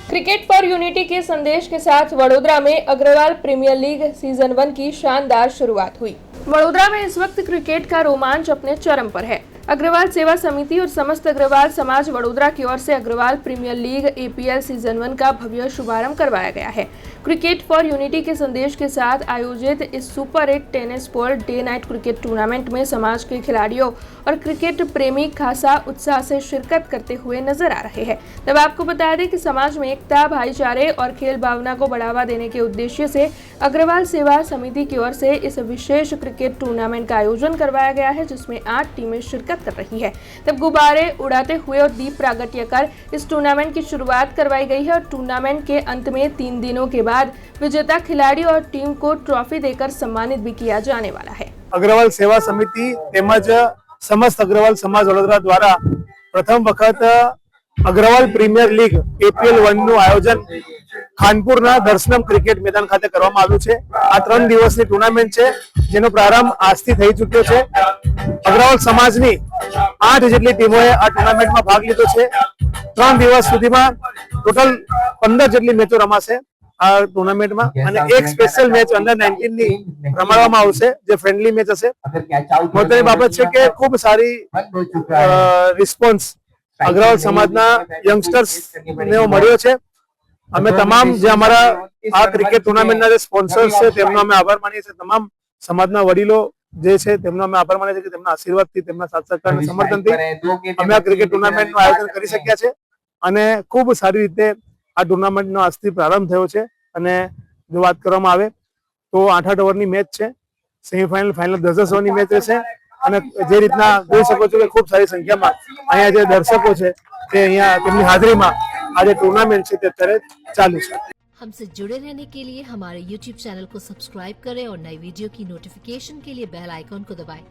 Cricket for unity के संदेश के साथ वडोदरा में अग्रवाल प्रीमियर लीग सीजन 1 की शानदार शुरुआत हुई। वडोदरा में इस वक्त क्रिकेट का रोमांच अपने चरम पर है। अग्रवाल सेवा समिति और समस्त अग्रवाल समाज वडोदरा की ओर से Agrawal premier league APL season 1 का भव्य शुभारंभ करवाया गया है। क्रिकेट फॉर यूनिटी के संदेश के साथ आयोजित इस super 8 tennis ball day night cricket tournament में समाज के खिलाड़ियों और क्रिकेट प्रेमी खासा उत्साह से शिरकत करते हुए नजर आ रहे हैं। तब आपको बता दें कि समाज में एकता, भाईचारे और खेल भावना को बढ़ावा देने के उद्देश्य से अग्रवाल सेवा समिति की ओर से इस विशेष क्रिकेट टूर्नामेंट का आयोजन करवाया गया है, जिसमें 8 टीमें शिरकत कर रही है। तब गुब्बारे उड़ाते हुए और दीप प्रागट्य कर इस टूर्नामेंट की शुरुआत करवाई गई है और टूर्नामेंट के अंत में 3 दिनों के बाद विजेता खिलाड़ी और टीम को ट्रॉफी देकर सम्मानित भी किया जाने वाला है। अग्रवाल सेवा समिति તેમજ समस्त अग्रवाल समाज वडोदरा द्वारा प्रथम वखत अग्रवाल प्रीमियर लीग APL 1 નું આયોજન ખાનપુરના દર્શનમ ક્રિકેટ મેદાન ખાતે કરવામાં આવ્યું છે। આ 3 દિવસની ટુર્નામેન્ટ છે, જેનો પ્રારંભ આજથી થઈ ચૂક્યો છે। અગ્રવાલ સમાજની 8 જેટલી ટીમોએ આ ટુર્નામેન્ટમાં ભાગ લીધો છે। 3 દિવસ સુધીમાં ટોટલ 15 જેટલી મેચો રમાશે આ ટુર્નામેન્ટમાં અને એક સ્પેશિયલ મેચ અંડર 19 ની રમાડવામાં આવશે, જે ફ્રેન્ડલી મેચ હશે। મહત્વની બાબત છે કે ખૂબ સારી રિસ્પોન્સ અગ્રવાલ સમાજના યંગસ્ટર્સ ને મળ્યો છે। અમે તમામ જે અમારા આ ક્રિકેટ ટુર્નામેન્ટના જે સ્પોન્સર્સ છે તેમનો અમે આભાર માનીએ છીએ। તમામ સમાજના વડીલો જે છે તેમનો અમે આભાર માનીએ છીએ કે તેમના આશીર્વાદથી, તેમના સાથ સહકાર અને સમર્થનથી અમે આ ક્રિકેટ ટુર્નામેન્ટનું આયોજન કરી શક્યા છે અને ખૂબ સારી રીતે આ ટુર્નામેન્ટનો આજથી પ્રારંભ થયો છે। અને જો વાત કરવામાં આવે તો 8-8 ઓવરની મેચ છે, સેમીફાઇનલ, ફાઇનલ 10-10 ઓવરની મેચ રહેશે અને જે રીતના જોઈ શકો છો કે ખૂબ સારી સંખ્યામાં અહીંયા જે દર્શકો છે તે અહીંયા તેમની હાજરીમાં આ જે ટુર્નામેન્ટ છે તે અત્યારે ચાલુ છે। हमसे जुड़े रहने के लिए हमारे YouTube चैनल को सब्सक्राइब करें और नई वीडियो की नोटिफिकेशन के लिए बेल आइकॉन को दबाएं।